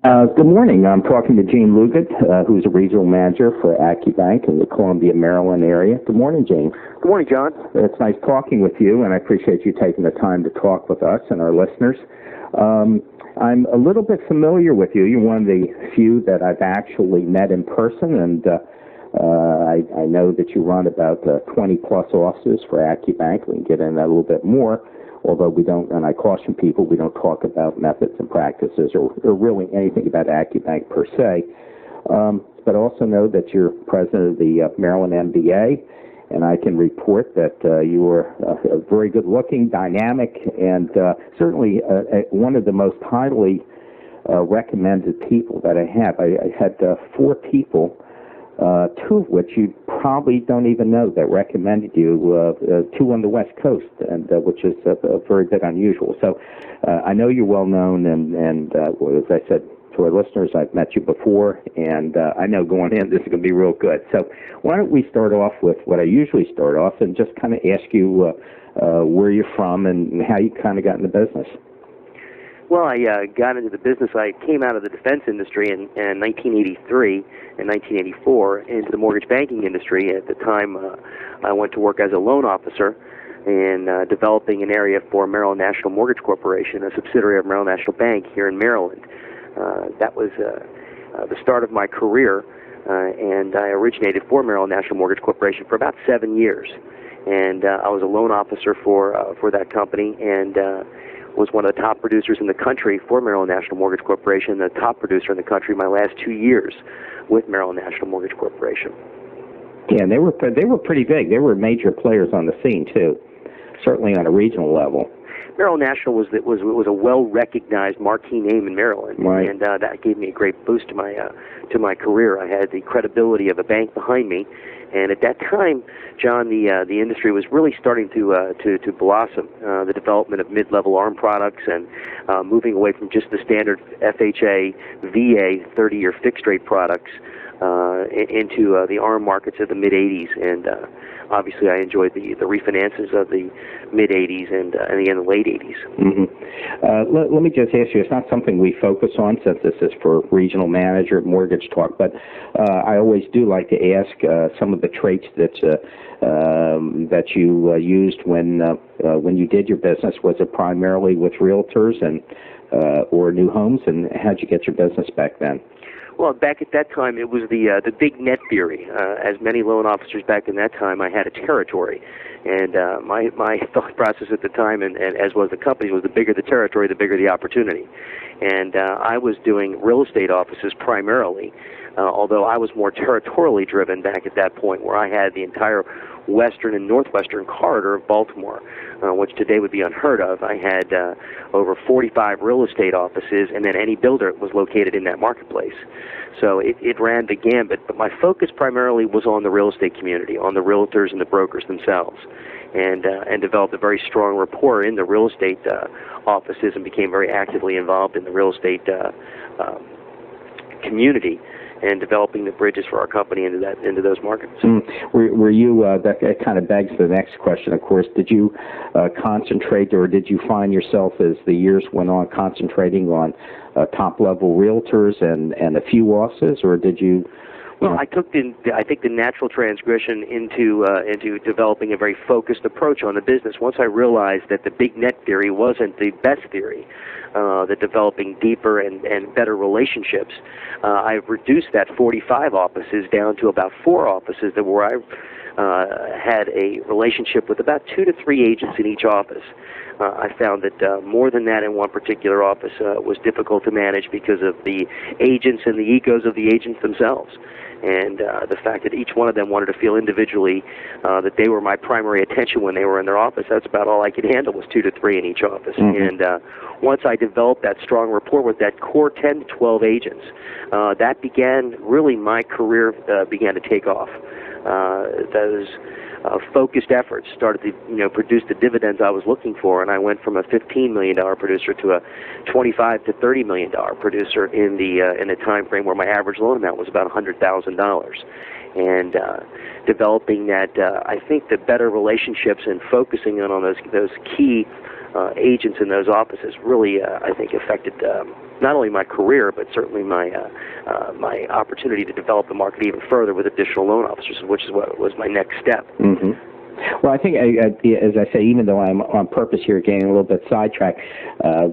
Good morning. I'm talking to Gene Lugat, who's a regional manager for AccuBank in the Columbia, Maryland area. Good morning, Gene. Good morning, John. It's nice talking with you, and I appreciate you taking the time to talk with us and our listeners. I'm a little bit familiar with you. You're one of the few that I've actually met in person, and I know that you run about 20-plus offices for AccuBank. We can get into that a little bit more. Although we don't, and I caution people, we don't talk about methods and practices or really anything about AccuBank per se. But also know that you're president of the Maryland MBA, and I can report that you are a very good-looking, dynamic, and certainly one of the most highly recommended people that I have. I had 4 people, 2 of which you probably don't even know that recommended you, 2 on the West Coast, and which is a very bit unusual. So I know you're well known, and as I said to our listeners, I've met you before, and I know going in this is going to be real good. So why don't we start off with what I usually start off and just kind of ask you where you're from and how you kind of got in the business. Well, I got into the business. I came out of the defense industry in 1983 and 1984 into the mortgage banking industry. At the time, I went to work as a loan officer in developing an area for Maryland National Mortgage Corporation, a subsidiary of Maryland National Bank here in Maryland. That was the start of my career, and I originated for Maryland National Mortgage Corporation for about 7 years. And I was a loan officer for that company, and was one of the top producers in the country for Maryland National Mortgage Corporation, the top producer in the country my last 2 years with Maryland National Mortgage Corporation. Yeah, and they were pretty big. They were major players on the scene too, certainly on a regional level. Maryland National was a well-recognized marquee name in Maryland, right. And that gave me a great boost to my career. I had the credibility of a bank behind me, and at that time, John, the industry was really starting to blossom. The development of mid-level ARM products and moving away from just the standard FHA, VA 30-year fixed-rate products into the ARM markets of the mid-'80s, and obviously I enjoyed the refinances of the mid-'80s and the late '80s. Mm-hmm. Let me just ask you, it's not something we focus on since this is for regional manager mortgage talk, but I always do like to ask some of the traits that you used when you did your business. Was it primarily with realtors and or new homes, and how'd you get your business back then? Well, back at that time, it was the big net theory. As many loan officers back in that time, I had a territory. And my thought process at the time, and as was the company, was the bigger the territory, the bigger the opportunity. And I was doing real estate offices primarily, although I was more territorially driven back at that point, where I had the entire western and northwestern corridor of Baltimore, which today would be unheard of. I had over 45 real estate offices, and then any builder was located in that marketplace. So it ran the gambit, but my focus primarily was on the real estate community, on the realtors and the brokers themselves, and developed a very strong rapport in the real estate offices and became very actively involved in the real estate community and developing the bridges for our company into those markets. Were you, that kind of begs the next question, of course, did you concentrate, or did you find yourself as the years went on concentrating on top-level realtors and a few offices, or did you... Well, I think the natural transgression into developing a very focused approach on the business. Once I realized that the big net theory wasn't the best theory, the developing deeper and better relationships, I've reduced that 45 offices down to about 4 offices where I had a relationship with about 2 to 3 agents in each office. I found that more than that in one particular office was difficult to manage because of the agents and the egos of the agents themselves. And the fact that each one of them wanted to feel individually that they were my primary attention when they were in their office, that's about all I could handle, was 2 to 3 in each office. Mm-hmm. And once I developed that strong rapport with that core 10 to 12 agents, that began, really my career began to take off. Those focused efforts started to produce the dividends I was looking for, and I went from a $15 million producer to a $25 to $30 million producer in the time frame where my average loan amount was about $100,000. And developing that, I think the better relationships and focusing on those key agents in those offices really, I think, affected not only my career, but certainly my opportunity to develop the market even further with additional loan officers, which is what was my next step. Mm-hmm. Well, I think, as I say, even though I'm on purpose here getting a little bit sidetracked,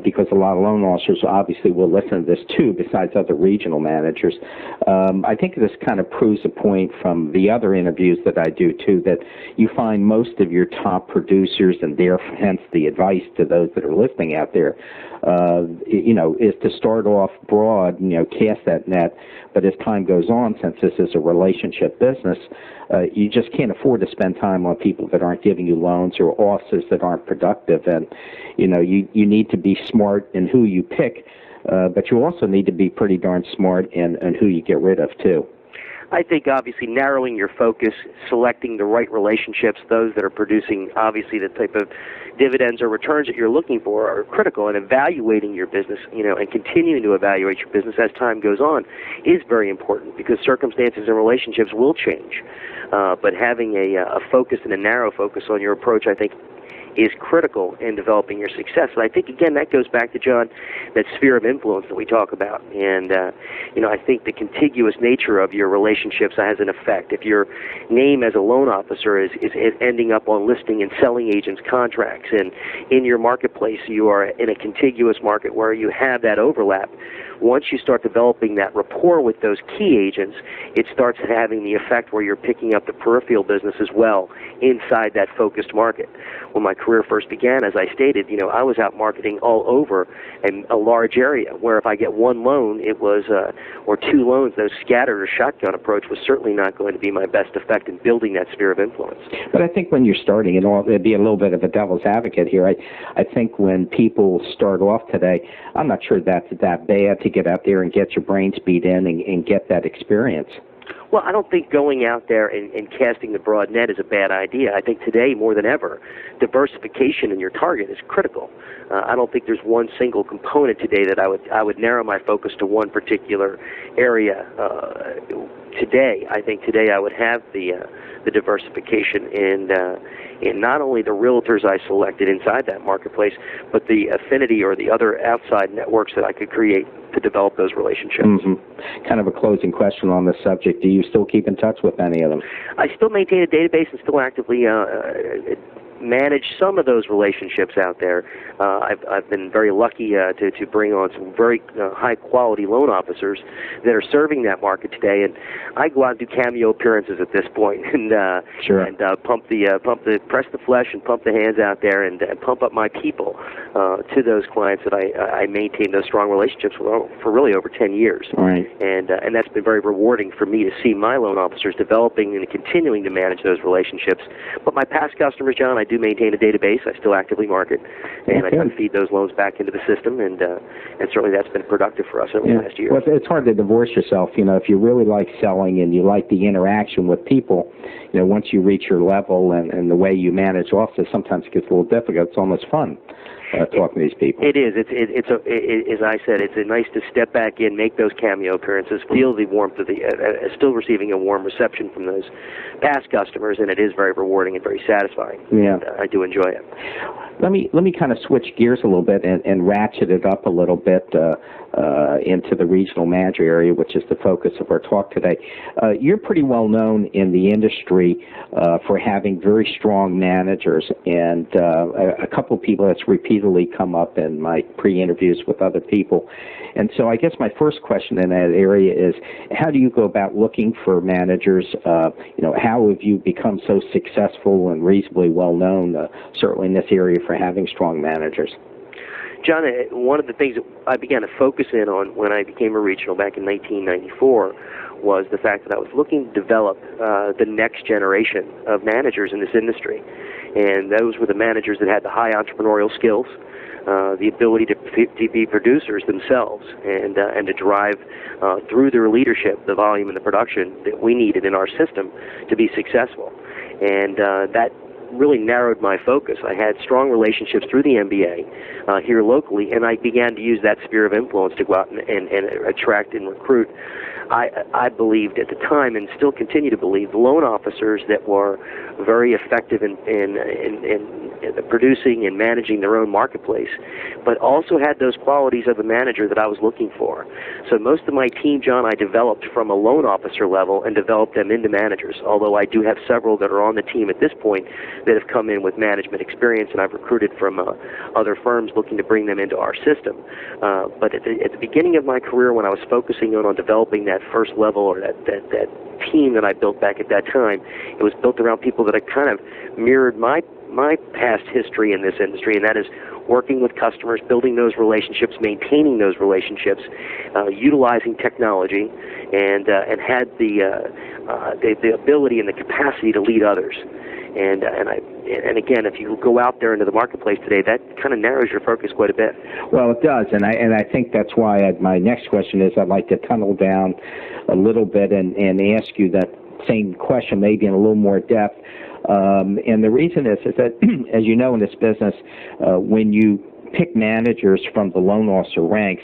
because a lot of loan officers obviously will listen to this too, besides other regional managers, I think this kind of proves a point from the other interviews that I do too, that you find most of your top producers, and hence the advice to those that are listening out there, is to start off broad, cast that net, but as time goes on, since this is a relationship business, you just can't afford to spend time on people that aren't giving you loans or officers that aren't productive. And, you need to be smart in who you pick, but you also need to be pretty darn smart in who you get rid of, too. I think obviously narrowing your focus, selecting the right relationships, those that are producing obviously the type of dividends or returns that you're looking for are critical, and evaluating your business, and continuing to evaluate your business as time goes on is very important, because circumstances and relationships will change. But having a focus and a narrow focus on your approach, I think, is critical in developing your success. And I think, again, that goes back to, John, that sphere of influence that we talk about. And, I think the contiguous nature of your relationships has an effect. If your name as a loan officer is ending up on listing and selling agents' contracts, and in your marketplace you are in a contiguous market where you have that overlap, once you start developing that rapport with those key agents, it starts having the effect where you're picking up the peripheral business as well inside that focused market. When my career first began, as I stated, I was out marketing all over a large area, where if I get one loan, it was, or two loans, those scattered or shotgun approach was certainly not going to be my best effect in building that sphere of influence. But I think when you're starting, it'd be a little bit of a devil's advocate here. I think when people start off today, I'm not sure that's that bad to get out there and get your brains beat in and get that experience. Well, I don't think going out there and casting the broad net is a bad idea. I think today, more than ever, diversification in your target is critical. I don't think there's one single component today that I would narrow my focus to one particular area. Today, I think today I would have the diversification in not only the realtors I selected inside that marketplace, but the affinity or the other outside networks that I could create to develop those relationships. Mm-hmm. Kind of a closing question on this subject. Do you still keep in touch with any of them? I still maintain a database and still actively manage some of those relationships out there. I've been very lucky to bring on some very high-quality loan officers that are serving that market today, and I go out and do cameo appearances at this point, and press the flesh and pump the hands out there, and pump up my people to those clients that I maintain those strong relationships with for really over 10 years. Right. And that's been very rewarding for me to see my loan officers developing and continuing to manage those relationships. But my past customers, John, I do maintain a database. I still actively market, and I try to feed those loans back into the system, and certainly that's been productive for us over the last year. Well, it's hard to divorce yourself. If you really like selling and you like the interaction with people, once you reach your level and the way you manage offices, sometimes it gets a little difficult. It's almost fun. Talking to these people. It is. As I said, it's nice to step back in, make those cameo appearances, feel the warmth of still receiving a warm reception from those past customers, and it is very rewarding and very satisfying. Yeah. And, I do enjoy it. Let me kind of switch gears a little bit and ratchet it up a little bit into the regional manager area, which is the focus of our talk today. You're pretty well known in the industry for having very strong managers, and a couple of people that's repeatedly come up in my pre-interviews with other people. And so I guess my first question in that area is, how do you go about looking for managers? How have you become so successful and reasonably well known, certainly in this area, for having strong managers? John, one of the things that I began to focus in on when I became a regional back in 1994 was the fact that I was looking to develop the next generation of managers in this industry. And those were the managers that had the high entrepreneurial skills, the ability to be producers themselves, and to drive through their leadership the volume and the production that we needed in our system to be successful. And that really narrowed my focus. I had strong relationships through the MBA here locally, and I began to use that sphere of influence to go out and attract and recruit. I believed at the time, and still continue to believe, loan officers that were very effective in producing and managing their own marketplace, but also had those qualities of a manager that I was looking for. So most of my team, John, I developed from a loan officer level and developed them into managers, although I do have several that are on the team at this point that have come in with management experience, and I've recruited from other firms looking to bring them into our system. But at the beginning of my career, when I was focusing on developing that first level or that team that I built back at that time, it was built around people that had kind of mirrored my past history in this industry, and that is working with customers, building those relationships, maintaining those relationships, utilizing technology, and had the ability and the capacity to lead others. And again, if you go out there into the marketplace today, that kind of narrows your focus quite a bit. Well, it does, and I think that's why my next question is I'd like to tunnel down a little bit and ask you that same question, maybe in a little more depth. And the reason is that, as you know, in this business, when you pick managers from the loan officer ranks,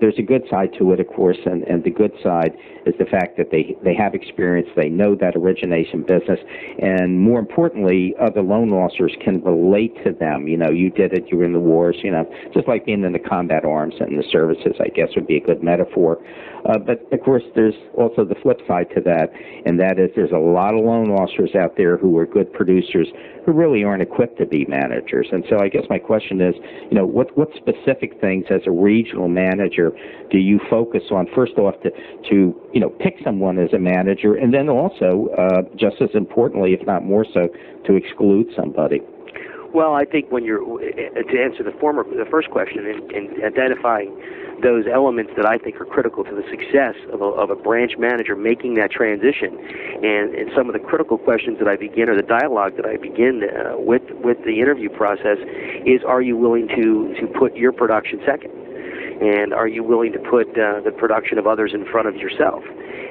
there's a good side to it, of course, and the good side is the fact that they have experience, they know that origination business, and more importantly, other loan officers can relate to them. You know, you did it, you were in the wars, you know, just like being in the combat arms and the services, I guess, would be a good metaphor. But, of course, there's also the flip side to that, and that is there's a lot of loan officers out there who are good producers who really aren't equipped to be managers. And so I guess my question is, you know, what specific things as a regional manager do you focus on, first off, to you know, pick someone as a manager, and then also, just as importantly, if not more so, to exclude somebody? Well, I think when you're, to answer the first question, in identifying those elements that I think are critical to the success of a branch manager making that transition, and some of the critical questions that I begin, or the dialogue that I begin with the interview process, is, are you willing to put your production second? And are you willing to put the production of others in front of yourself?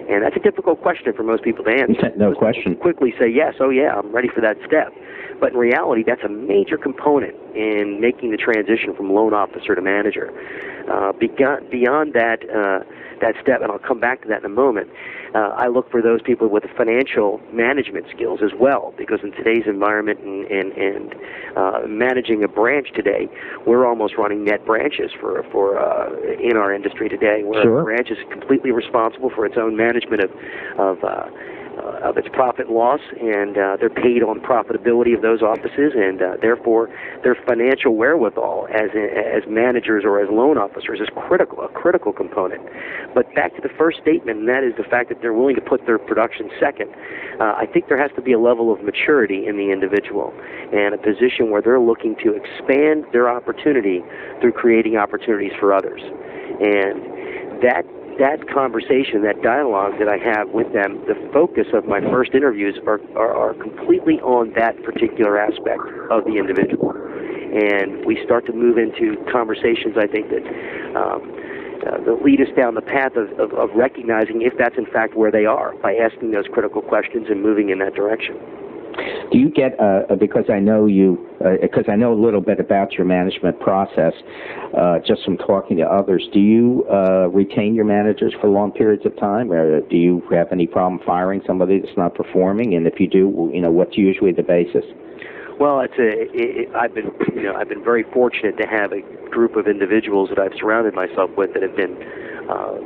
And that's a difficult question for most people to answer. No question. Quickly say, yes, oh yeah, I'm ready for that step. But in reality, that's a major component in making the transition from loan officer to manager. Beyond that step, and I'll come back to that in a moment, I look for those people with financial management skills as well, because in today's environment and managing a branch today, we're almost running net branches for in our industry today, where Sure. a branch is completely responsible for its own management of its profit and loss, and they're paid on profitability of those offices, and therefore their financial wherewithal as managers or as loan officers is a critical component. But back to the first statement, and that is the fact that they're willing to put their production second. I think there has to be a level of maturity in the individual, and a position where they're looking to expand their opportunity through creating opportunities for others. And that conversation, that dialogue that I have with them, the focus of my first interviews are completely on that particular aspect of the individual. And we start to move into conversations, I think, that lead us down the path of recognizing if that's in fact where they are, by asking those critical questions and moving in that direction. Do you get, because I know a little bit about your management process, just from talking to others, do you retain your managers for long periods of time, or do you have any problem firing somebody that's not performing? And if you do, you know, what's usually the basis? Well, I've been very fortunate to have a group of individuals that I've surrounded myself with that have been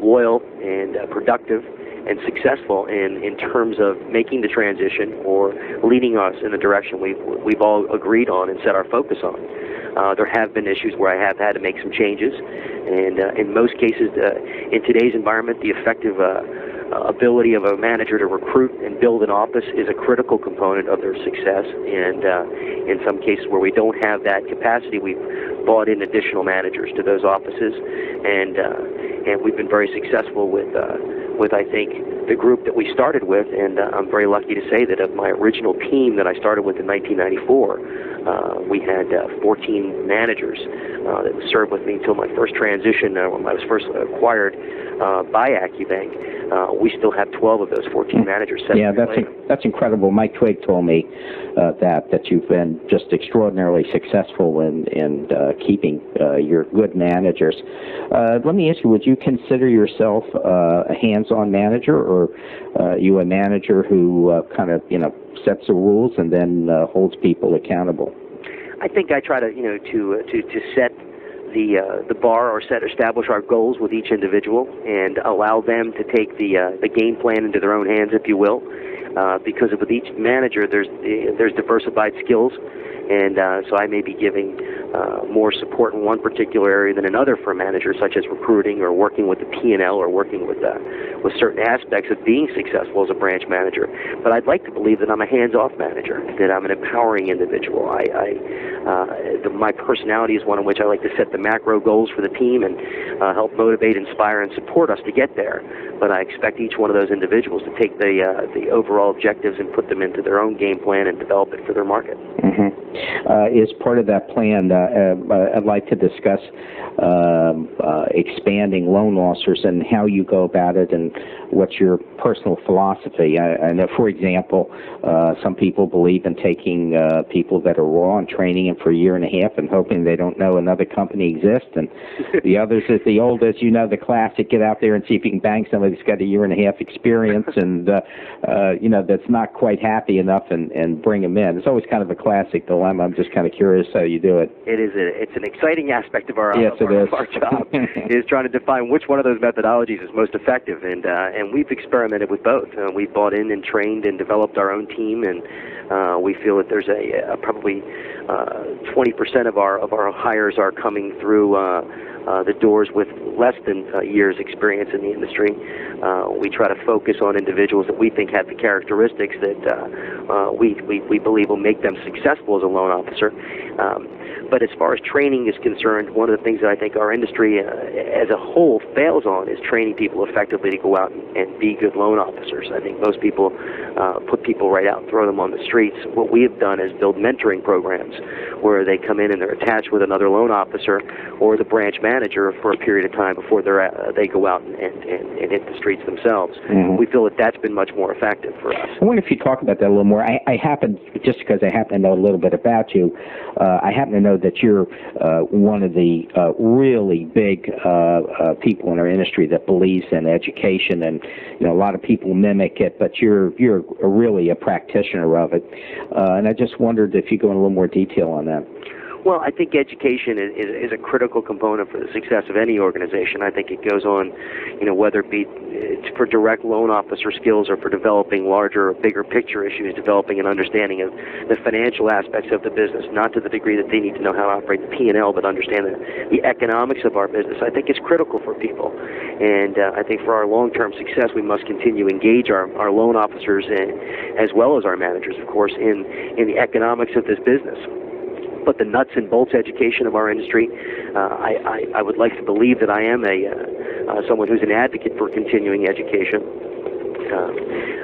loyal and productive and successful in terms of making the transition or leading us in the direction we've all agreed on and set our focus on. There have been issues where I have had to make some changes, and in most cases, in today's environment, the effective ability of a manager to recruit and build an office is a critical component of their success. And in some cases where we don't have that capacity, we've brought in additional managers to those offices, and we've been very successful with I think the group that we started with. And I'm very lucky to say that of my original team that I started with in 1994, we had 14 managers that served with me until my first transition when I was first acquired by AccuBank. We still have 12 of those 14 managers. Yeah, that's incredible. Mike Twigg told me that you've been just extraordinarily successful in keeping your good managers. Let me ask you, would you consider yourself a hands-on manager, or you a manager who kind of, you know, sets the rules and then holds people accountable? I think I try to, to set the bar or establish our goals with each individual and allow them to take the game plan into their own hands, if you will, because with each manager there's diversified skills, and so I may be giving more support in one particular area than another for a manager, such as recruiting or working with the P&L or working with certain aspects of being successful as a branch manager. But I'd like to believe that I'm a hands-off manager, that I'm an empowering individual. My personality is one in which I like to set the macro goals for the team and help motivate, inspire, and support us to get there. But I expect each one of those individuals to take the overall objectives and put them into their own game plan and develop it for their market. As part of that plan, I'd like to discuss expanding loan officers and how you go about it and what's your personal philosophy. I know, for example, some people believe in taking people that are raw and training them for a year and a half and hoping they don't know another company exists, and the others is the old, as you know, the classic, get out there and see if you can bang somebody that's got a year and a half experience and that's not quite happy enough and bring them in. It's always kind of a classic dilemma. I'm just kind of curious how you do it. It's an exciting aspect of our yes, our job is trying to define which one of those methodologies is most effective, and we've experimented with both. We've bought in and trained and developed our own team, and we feel that there's probably 20% of our hires are coming through the doors with less than a year's experience in the industry. We try to focus on individuals that we think have the characteristics that we believe will make them successful as a loan officer. But as far as training is concerned, one of the things that I think our industry as a whole fails on is training people effectively to go out and be good loan officers. I think most people put people right out and throw them on the streets. What we have done is build mentoring programs where they come in and they're attached with another loan officer or the branch manager for a period of time before they go out and hit the streets themselves. We feel that that's been much more effective for us. I wonder if you talk about that a little more. I happen, just because I happen to know a little bit about you, I happen to know that you're one of the really big people in our industry that believes in education, and a lot of people mimic it, but you're really a practitioner of it. And I just wondered if you go in a little more detail on that. Well, I think education is a critical component for the success of any organization. I think it goes on, whether it be for direct loan officer skills or for developing larger, bigger picture issues, developing an understanding of the financial aspects of the business, not to the degree that they need to know how to operate the P&L, but understand the economics of our business. I think it's critical for people. And I think for our long-term success, we must continue to engage our loan officers as well as our managers, of course, in the economics of this business. But the nuts and bolts education of our industry, I would like to believe that I am someone who's an advocate for continuing education.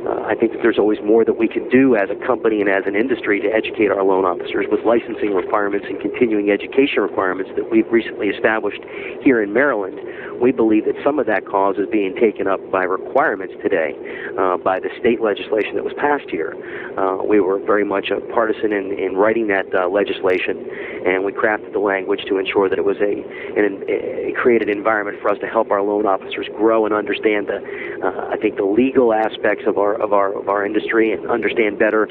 I think that there's always more that we can do as a company and as an industry to educate our loan officers with licensing requirements and continuing education requirements that we've recently established here in Maryland. We believe that some of that cause is being taken up by requirements today by the state legislation that was passed here. We were very much partisan in writing that legislation, and we crafted the language to ensure that it was a created environment for us to help our loan officers grow and understand I think the legal aspects of our industry and understand better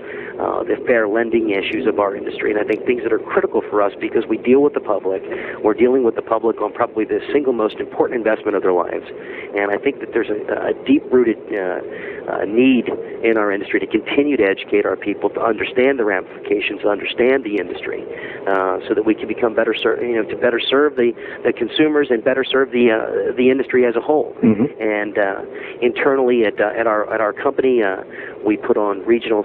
the fair lending issues of our industry. And I think things that are critical for us because we deal with the public. We're dealing with the public on probably the single most important investment of their lives. And I think that there's a deep-rooted need in our industry to continue to educate our people to understand the ramifications, to understand the industry, so that we can become better to better serve the consumers and better serve the industry as a whole. And internally at our company, we put on regional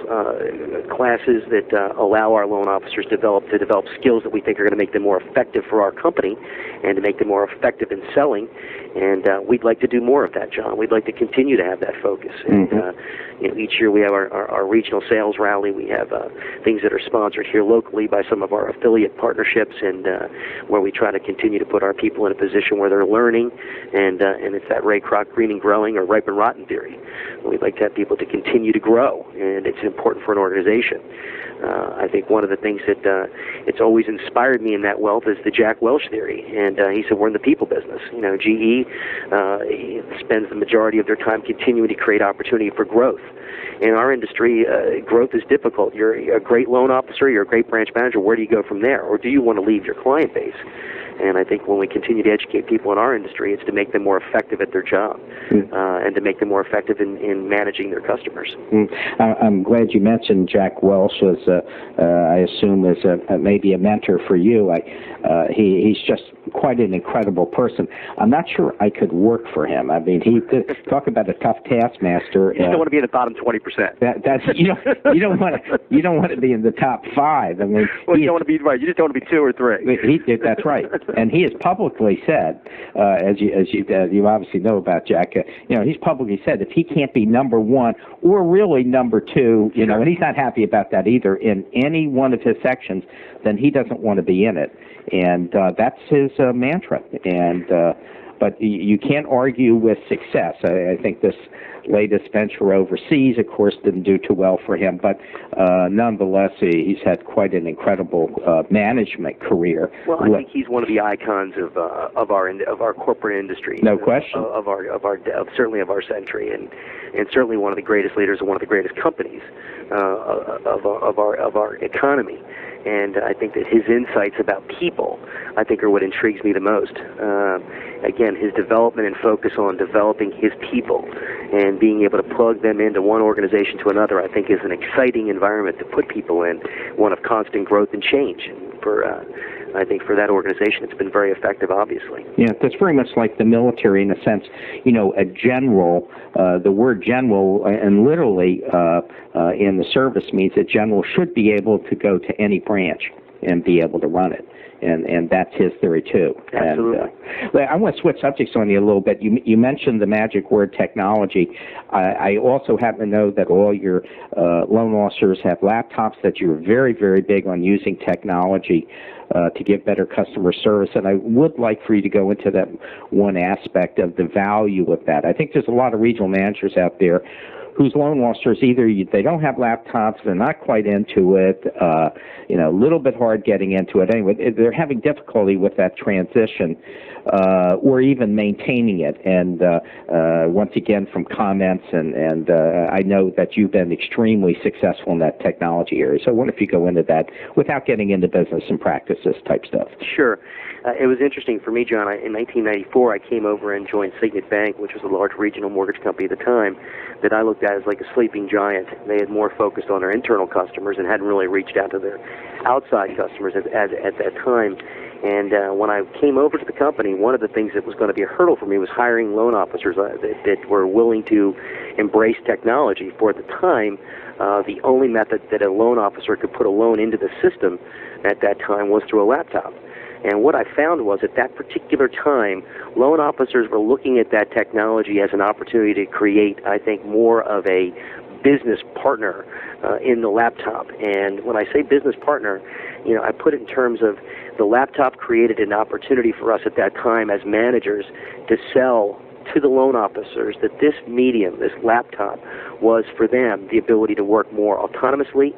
classes that allow our loan officers to develop skills that we think are going to make them more effective for our company and to make them more effective in selling. And we'd like to do more of that, John. We'd like to continue to have that focus. And each year we have our regional sales rally. We have things that are sponsored here locally by some of our affiliate partnerships, and where we try to continue to put our people in a position where they're learning, and it's that Ray Kroc green and growing or ripe and rotten theory. We'd like to have people to continue to grow grow, and it's important for an organization. I think one of the things that it's always inspired me in that wealth is the Jack Welch theory, and he said we're in the people business. You know, GE spends the majority of their time continuing to create opportunity for growth. In our industry, growth is difficult. You're a great loan officer, you're a great branch manager. Where do you go from there? Or do you want to leave your client base? And I think when we continue to educate people in our industry, it's to make them more effective at their job and to make them more effective in managing their customers. I'm glad you mentioned Jack Welch, as I assume is maybe a mentor for you. He's just quite an incredible person. I'm not sure I could work for him. I mean, talk about a tough taskmaster. You don't want to be in the bottom 20%. That's you don't want to be in the top 5. I mean, well, you don't want to be right. You just don't want to be 2 or 3. That's right. And he has publicly said, as you obviously know about Jack, he's publicly said if he can't be number 1 or really number 2, and he's not happy about that either in any one of his sections, then he doesn't want to be in it. And that's his mantra. And but you can't argue with success. I think this latest venture overseas, of course, didn't do too well for him, but nonetheless, he's had quite an incredible management career. Well, I think he's one of the icons of our corporate industry. No question. Certainly of our century, and certainly one of the greatest leaders of one of the greatest companies of our economy. And I think that his insights about people, I think, are what intrigues me the most. Again, his development and focus on developing his people and being able to plug them into one organization to another, I think, is an exciting environment to put people in, one of constant growth and change. I think for that organization, it's been very effective, obviously. Yeah, that's very much like the military in a sense. A general, the word general, and literally in the service means that general should be able to go to any branch and be able to run it. And that's his theory, too. Absolutely. And, I want to switch subjects on you a little bit. You mentioned the magic word technology. I also happen to know that all your loan officers have laptops, that you're very, very big on using technology to give better customer service. And I would like for you to go into that one aspect of the value of that. I think there's a lot of regional managers out there whose loan officers either they don't have laptops, they're not quite into it, a little bit hard getting into it. Anyway, they're having difficulty with that transition or even maintaining it. And once again, from comments, and I know that you've been extremely successful in that technology area. So I wonder if you go into that without getting into business and practices type stuff. Sure. It was interesting for me, John. In 1994, I came over and joined Signet Bank, which was a large regional mortgage company at the time, that I looked at as like a sleeping giant. They had more focused on their internal customers and hadn't really reached out to their outside customers at that time. And when I came over to the company, one of the things that was going to be a hurdle for me was hiring loan officers that were willing to embrace technology. For at the time, the only method that a loan officer could put a loan into the system at that time was through a laptop. And what I found was at that particular time, loan officers were looking at that technology as an opportunity to create, I think, more of a business partner in the laptop. And when I say business partner, I put it in terms of the laptop created an opportunity for us at that time as managers to sell to the loan officers that this medium, this laptop, was for them the ability to work more autonomously.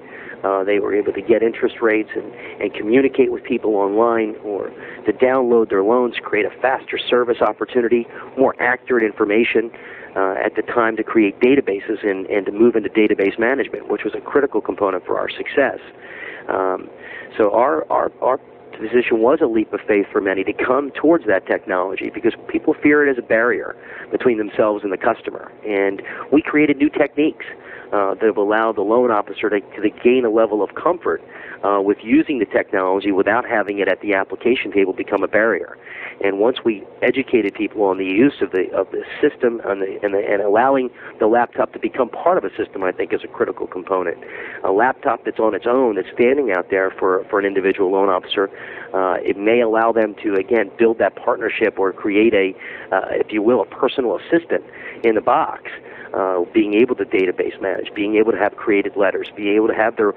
They were able to get interest rates and communicate with people online, or to download their loans, create a faster service opportunity, more accurate information at the time, to create databases and to move into database management, which was a critical component for our success. So our position was a leap of faith for many to come towards that technology because people fear it as a barrier between themselves and the customer. And we created new techniques that have allowed the loan officer to gain a level of comfort with using the technology without having it at the application table become a barrier. And once we educated people on the use of the system and allowing the laptop to become part of a system, I think is a critical component. A laptop that's on its own, that's standing out there for an individual loan officer, it may allow them to, again, build that partnership or create if you will, a personal assistant in the box. Being able to database manage, being able to have created letters, being able to have their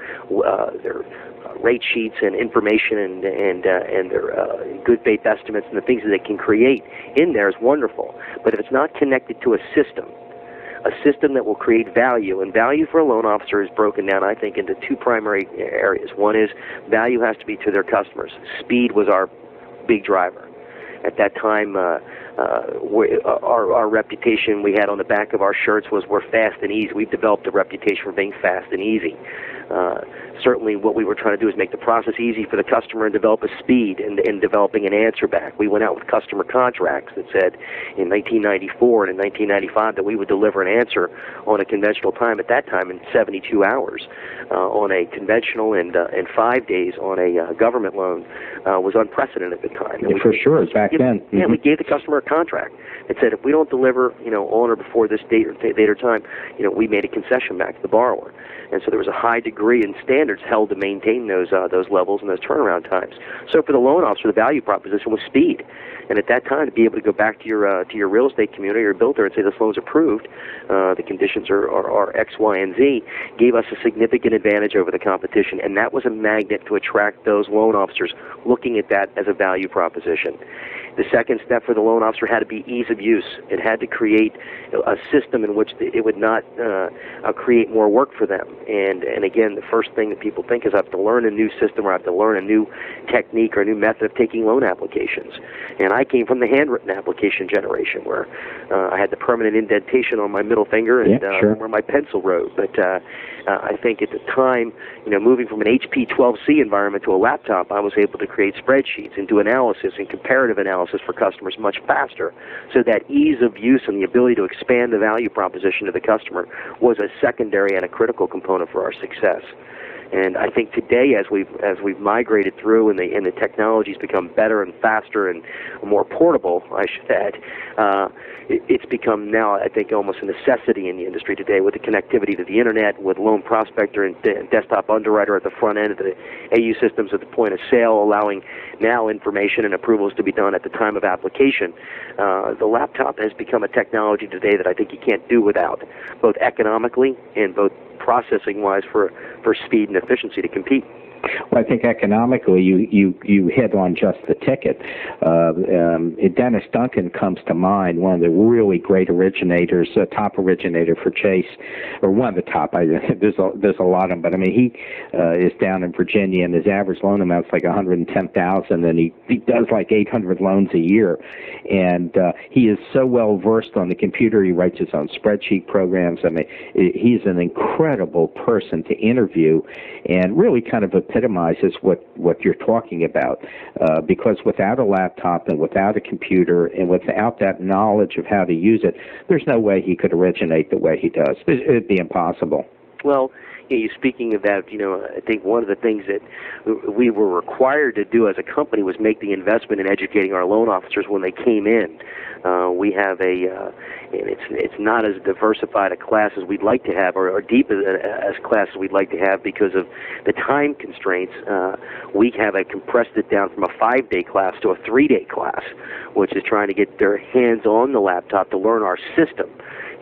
rate sheets and information and their good faith estimates and the things that they can create in there is wonderful. But if it's not connected to a system, a system that will create value. And value for a loan officer is broken down, I think, into two primary areas. One is value has to be to their customers. Speed was our big driver. At that time, our reputation we had on the back of our shirts was we're fast and easy. We've developed a reputation for being fast and easy. Certainly what we were trying to do is make the process easy for the customer and develop a speed in developing an answer back. We went out with customer contracts that said in 1994 and in 1995 that we would deliver an answer on a conventional time at that time in 72 hours. On a conventional and 5 days on a government loan was unprecedented at the time. Yeah, for sure, back then. Mm-hmm. Yeah, we gave the customer a contract. It said if we don't deliver, on or before this date or time, we made a concession back to the borrower. And so there was a high degree in standards held to maintain those levels and those turnaround times. So for the loan officer, the value proposition was speed. And at that time, to be able to go back to your real estate community or builder and say this loan's approved, the conditions are X, Y, and Z, gave us a significant advantage over the competition. And that was a magnet to attract those loan officers looking at that as a value proposition. The second step for the loan officer had to be ease of use. It had to create a system in which it would not create more work for them. And again, the first thing that people think is I have to learn a new system or I have to learn a new technique or a new method of taking loan applications. And I came from the handwritten application generation where I had the permanent indentation on my middle finger and where my pencil wrote. But I think at the time, moving from an HP 12C environment to a laptop, I was able to create spreadsheets and do analysis and comparative analysis for customers much faster. So that ease of use and the ability to expand the value proposition to the customer was a secondary and a critical component for our success. And I think today, as we've migrated through and the technology's become better and faster and more portable, I should add, it's become now, I think, almost a necessity in the industry today with the connectivity to the internet, with Loan Prospector and Desktop Underwriter at the front end of the AU systems at the point of sale, allowing now information and approvals to be done at the time of application. The laptop has become a technology today that I think you can't do without, both economically and both processing-wise for speed and efficiency to compete. Well, I think economically you hit on just the ticket. Dennis Duncan comes to mind, one of the really great originators, top originator for Chase, or one of the top. There's a lot of them, but I mean he is down in Virginia, and his average loan amount's like $110,000, and he does like 800 loans a year, and he is so well versed on the computer. He writes his own spreadsheet programs. I mean, he's an incredible person to interview, and really kind of epitomizes what you're talking about, because without a laptop and without a computer and without that knowledge of how to use it, there's no way he could originate the way he does. It'd be impossible. Well, you speaking of that, I think one of the things that we were required to do as a company was make the investment in educating our loan officers when they came in. We have it's not as diversified a class as we'd like to have, or deep as class as we'd like to have because of the time constraints. We have compressed it down from a 5-day class to a 3-day class, which is trying to get their hands on the laptop to learn our system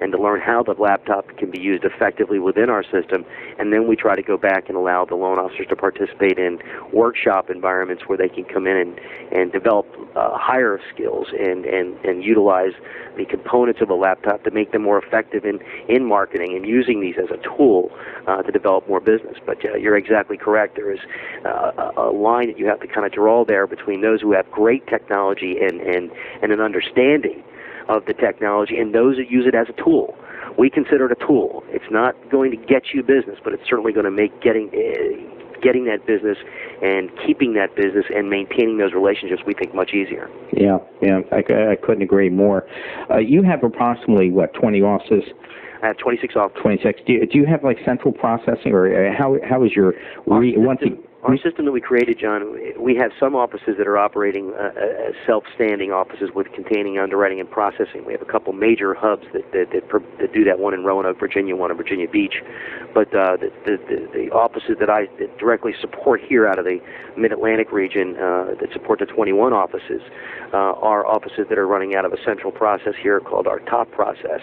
and to learn how the laptop can be used effectively within our system. And then we try to go back and allow the loan officers to participate in workshop environments where they can come in and develop higher skills and utilize the components of a laptop to make them more effective in marketing and using these as a tool to develop more business. But you're exactly correct. There is a line that you have to kind of draw there between those who have great technology and an understanding of the technology and those that use it as a tool. We consider it a tool. It's not going to get you business, but it's certainly going to make getting that business and keeping that business and maintaining those relationships, we think, much easier. Yeah, I couldn't agree more. You have approximately, 20 offices? I have 26 offices. 26. Do you have like central processing, or how is your Our system that we created, John, we have some offices that are operating as self-standing offices with containing underwriting and processing. We have a couple major hubs that do that, one in Roanoke, Virginia, one in Virginia Beach. But the offices that I directly support here out of the Mid-Atlantic region that support the 21 offices are offices that are running out of a central process here called our top process.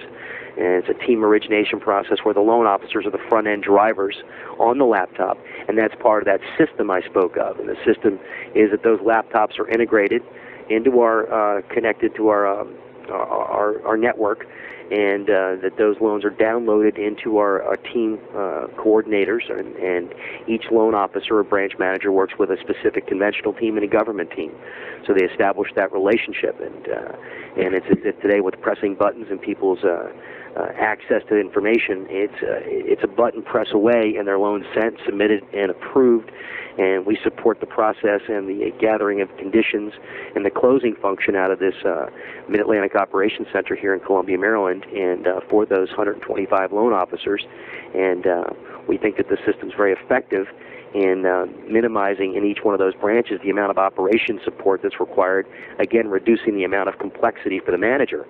And it's a team origination process where the loan officers are the front-end drivers on the laptop, and that's part of that system I spoke of. And the system is that those laptops are integrated into connected to our network, and that those loans are downloaded into our team coordinators, and each loan officer or branch manager works with a specific conventional team and a government team. So they establish that relationship, and it's as if today with pressing buttons and people's access to information, it's a button press away and their loan's sent, submitted, and approved, and we support the process and the gathering of conditions and the closing function out of this Mid-Atlantic Operations Center here in Columbia, Maryland, and for those 125 loan officers. And we think that the system's very effective in minimizing in each one of those branches the amount of operation support that's required, again reducing the amount of complexity for the manager.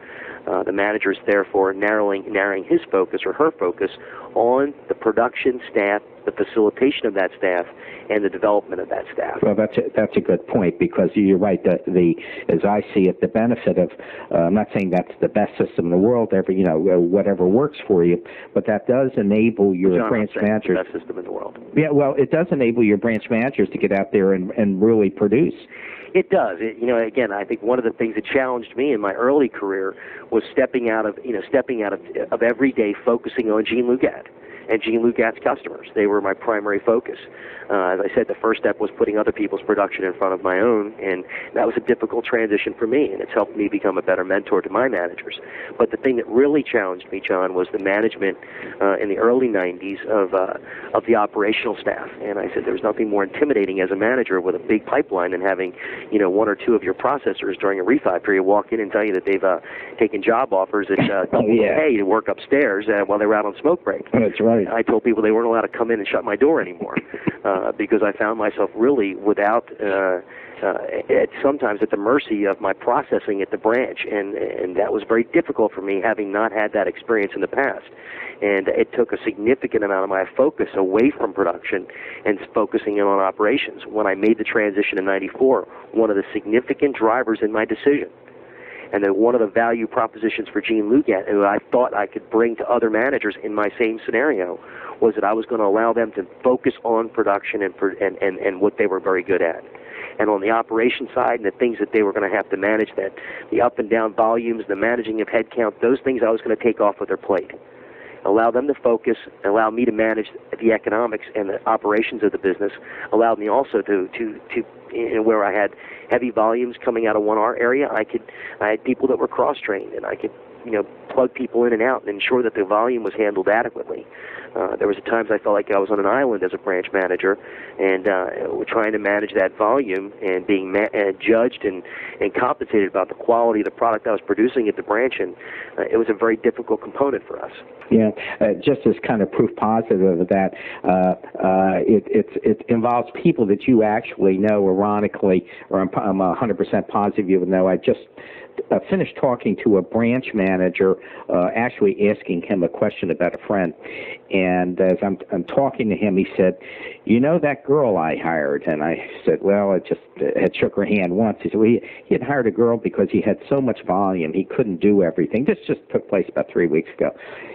The manager is therefore narrowing his focus or her focus on the production staff, the facilitation of that staff, and the development of that staff. Well, that's a good point, because you're right. As I see it, the benefit of I'm not saying that's the best system in the world, whatever works for you, but that does enable your branch managers. The best system in the world. Yeah, well, it does enable your branch managers to get out there and really produce. It does. Again, I think one of the things that challenged me in my early career was stepping out of every day focusing on Gene Lugat and Gene Lugat's customers. They were my primary focus. As I said, the first step was putting other people's production in front of my own, and that was a difficult transition for me, and it's helped me become a better mentor to my managers. But the thing that really challenged me, John, was the management in the early 90s of the operational staff. And I said there's nothing more intimidating as a manager with a big pipeline than having one or two of your processors during a refi period walk in and tell you that they've taken job offers at double pay to work upstairs while they were out on smoke break. That's right. I told people they weren't allowed to come in and shut my door anymore because I found myself really without, sometimes at the mercy of my processing at the branch, and that was very difficult for me, having not had that experience in the past. And it took a significant amount of my focus away from production and focusing in on operations. When I made the transition in '94, one of the significant drivers in my decision, and then one of the value propositions for Gene Lugat, who I thought I could bring to other managers in my same scenario, was that I was going to allow them to focus on production and what they were very good at. And on the operation side and the things that they were going to have to manage, that the up and down volumes, the managing of headcount, those things I was going to take off of their plate. Allow them to focus, allow me to manage the economics and the operations of the business, allowed me also to where I had heavy volumes coming out of 1R area, I had people that were cross-trained, and I could plug people in and out and ensure that the volume was handled adequately. There was times I felt like I was on an island as a branch manager, and trying to manage that volume and being judged and compensated about the quality of the product I was producing at the branch, and it was a very difficult component for us. Yeah, just as kind of proof positive of that, it involves people that you actually know. Ironically, or I'm 100% positive you would know. I just finished talking to a branch manager, actually asking him a question about a friend. And as I'm talking to him, he said, "You know that girl I hired?" And I said, "Well, I just had shook her hand once." He said, "Well, he had hired a girl because he had so much volume, he couldn't do everything." This just took place about 3 weeks ago.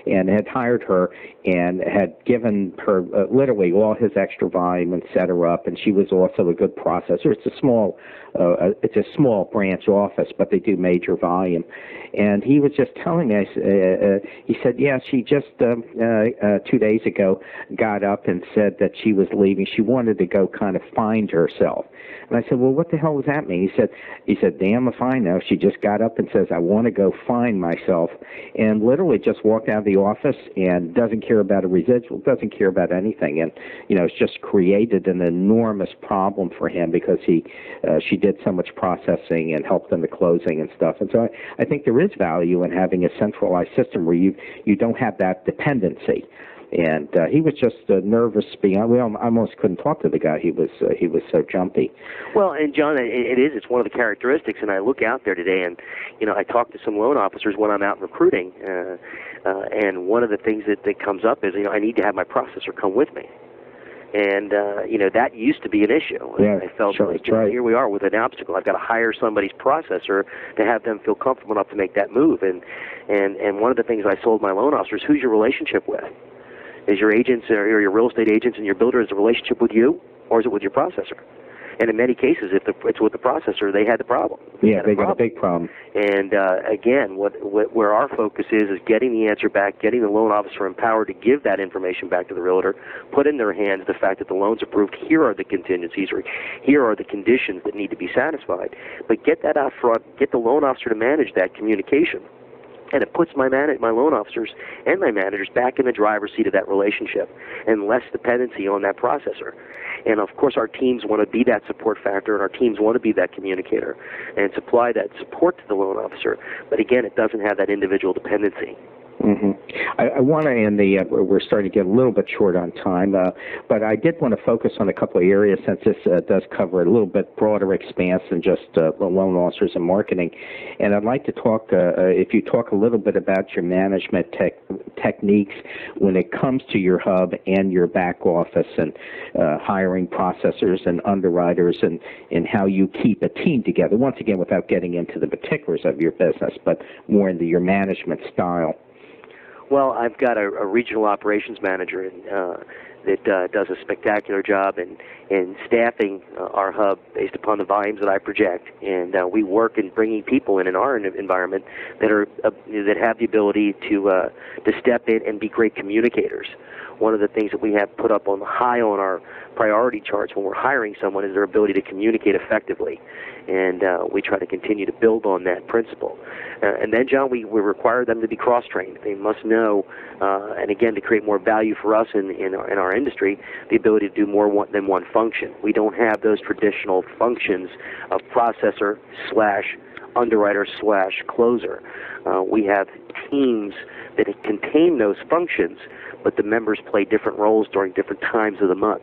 And had hired her and had given her literally all his extra volume and set her up. And she was also a good processor. It's a small branch office, but they do major volume. And he was just telling me, he said, "Yeah, she just 2 days ago got up and said that she was leaving. She wanted to go kind of find herself." And I said, "Well, what the hell does that mean?" He said, "Damn if I know. She just got up and says, I want to go find myself," and literally just walked out of the office and doesn't care about a residual, doesn't care about anything. And, it's just created an enormous problem for him because she did so much processing and helped in the closing and stuff. And so I think there is value in having a centralized system where you don't have that dependency. And he was just nervous. I almost couldn't talk to the guy. He was so jumpy. Well, and John, it's one of the characteristics. And I look out there today, and I talk to some loan officers when I'm out recruiting, and one of the things that comes up is I need to have my processor come with me. And, that used to be an issue. Yeah, I felt sure, like, right. Here we are with an obstacle. I've got to hire somebody's processor to have them feel comfortable enough to make that move. And one of the things I sold my loan officers, who's your relationship with? Is your agents or your real estate agents and your builder, is a relationship with you, or is it with your processor? And in many cases, if it's with the processor, they had the problem. They got a big problem. And again, where our focus is getting the answer back, getting the loan officer empowered to give that information back to the realtor, put in their hands the fact that the loan's approved, here are the contingencies, or here are the conditions that need to be satisfied. But get that out front, get the loan officer to manage that communication. And it puts my loan officers and my managers back in the driver's seat of that relationship and less dependency on that processor. And, of course, our teams want to be that support factor, and our teams want to be that communicator and supply that support to the loan officer. But, again, it doesn't have that individual dependency. Mm-hmm. I want to, we're starting to get a little bit short on time, but I did want to focus on a couple of areas since this does cover a little bit broader expanse than just loan officers and marketing. And I'd like to talk, if you talk a little bit about your management techniques when it comes to your hub and your back office and hiring processors and underwriters and how you keep a team together, once again, without getting into the particulars of your business, but more into your management style. Well, I've got a regional operations manager that does a spectacular job in staffing our hub based upon the volumes that I project. And we work in bringing people in our environment that have the ability to step in and be great communicators. One of the things that we have put up high on our priority charts when we're hiring someone is their ability to communicate effectively. And we try to continue to build on that principle. And then, John, we require them to be cross-trained. They must know, and again, to create more value for us in our industry, the ability to do more than one function. We don't have those traditional functions of processor / underwriter / closer. We have teams that contain those functions, but the members play different roles during different times of the month.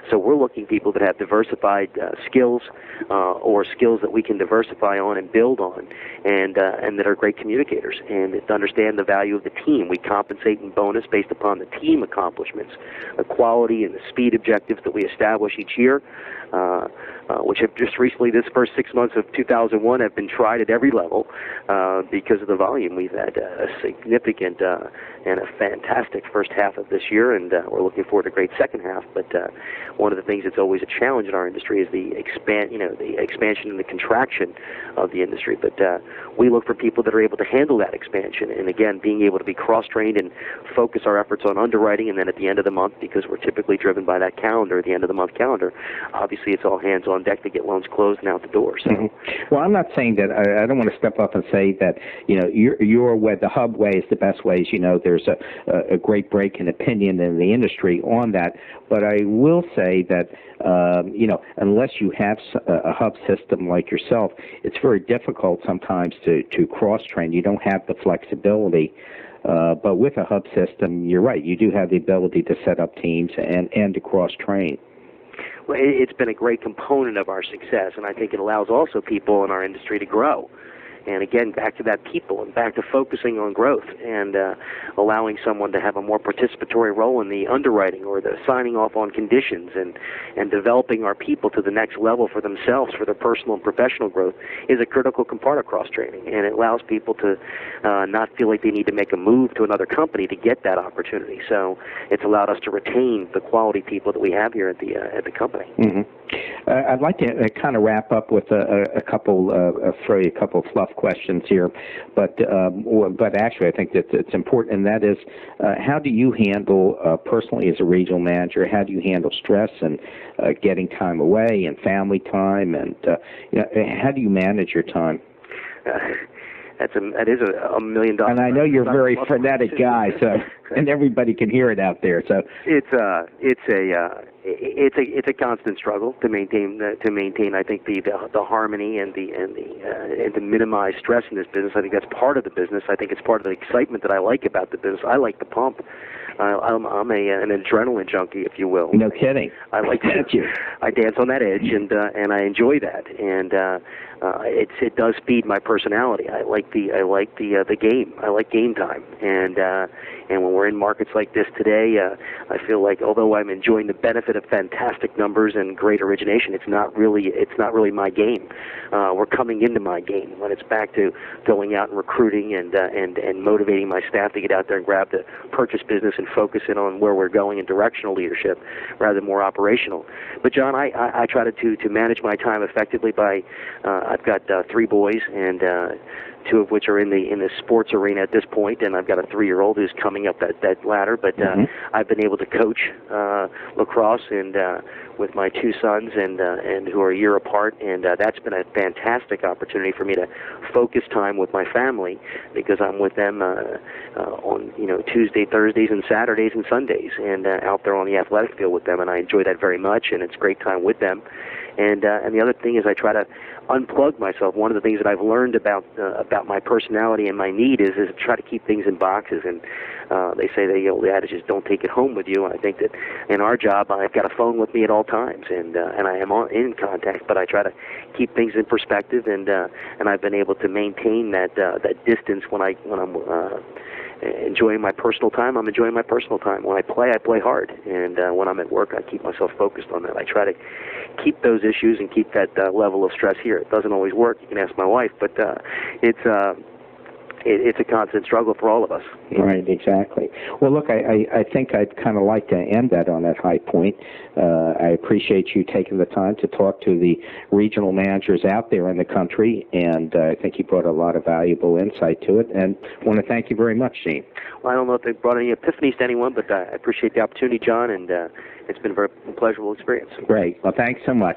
So we're looking for people that have diversified skills or skills that we can diversify on and build on, and that are great communicators and that understand the value of the team. We compensate in bonus based upon the team accomplishments, the quality and the speed objectives that we establish each year, which have just recently, this first 6 months of 2001, have been tried at every level because of the volume. We've had a significant and a fantastic first half of this year, and we're looking forward to a great second half. But one of the things that's always a challenge in our industry is the expansion and the contraction of the industry. But we look for people that are able to handle that expansion, and again, being able to be cross-trained and focus our efforts on underwriting, and then at the end of the month, because we're typically driven by that calendar, the end of the month calendar, obviously it's all hands on deck to get loans closed and out the door. So. Mm-hmm. Well, I'm not saying that, I don't want to step up and say that, your way, the hub way is the best way. There's a great break in opinion in the industry on that, but I will say that, unless you have a hub system like yourself, it's very difficult sometimes to cross-train. You don't have the flexibility. But with a hub system, you're right, you do have the ability to set up teams and to cross-train. Well, it's been a great component of our success, and I think it allows also people in our industry to grow. And again, back to that people and back to focusing on growth and allowing someone to have a more participatory role in the underwriting or the signing off on conditions and developing our people to the next level for themselves, for their personal and professional growth, is a critical component of cross-training. And it allows people to not feel like they need to make a move to another company to get that opportunity. So it's allowed us to retain the quality people that we have here at the company. Mm-hmm. I'd like to kind of wrap up with a couple of fluff questions here, but actually I think that it's important, and that is, how do you handle personally as a regional manager? How do you handle stress and getting time away and family time, and how do you manage your time? That is a $1 million. And I know you're a very frenetic guy, so and everybody can hear it out there. So it's a constant struggle to maintain. I think the harmony and to minimize stress in this business. I think that's part of the business. I think it's part of the excitement that I like about the business. I like the pump. I'm an adrenaline junkie, if you will. No kidding. I like that. I dance on that edge, and I enjoy that, and it does feed my personality. I like the game. I like game time, and when we're in markets like this today, I feel like although I'm enjoying the benefit of fantastic numbers and great origination, it's not really my game. We're coming into my game when it's back to going out and recruiting and motivating my staff to get out there and grab the purchase business and focus in on where we're going in directional leadership rather than more operational. But John, I try to manage my time effectively by I've got 3 boys, and 2 of which are in the sports arena at this point, and I've got a 3-year-old who's coming up that ladder. But I've been able to coach lacrosse and with my 2 sons, and who are a year apart, and that's been a fantastic opportunity for me to focus time with my family, because I'm with them on Tuesday, Thursdays, and Saturdays and Sundays, and out there on the athletic field with them, and I enjoy that very much, and it's great time with them. And the other thing is I try to unplug myself. One of the things that I've learned about my personality and my need is to try to keep things in boxes. And they say that the adage is don't take it home with you. And I think that in our job, I've got a phone with me at all times, and I am in contact. But I try to keep things in perspective, and I've been able to maintain that distance when I'm enjoying my personal time. I'm enjoying my personal time. When I play hard, and when I'm at work, I keep myself focused on that. I try to keep those issues and keep that level of stress here. It doesn't always work. You can ask my wife, but it's a constant struggle for all of us. Right, exactly. Well, look, I think I'd kind of like to end that on that high point. I appreciate you taking the time to talk to the regional managers out there in the country, and I think you brought a lot of valuable insight to it, and I want to thank you very much, Gene. Well, I don't know if it brought any epiphanies to anyone, but I appreciate the opportunity, John, and it's been a very pleasurable experience. Great. Well, thanks so much.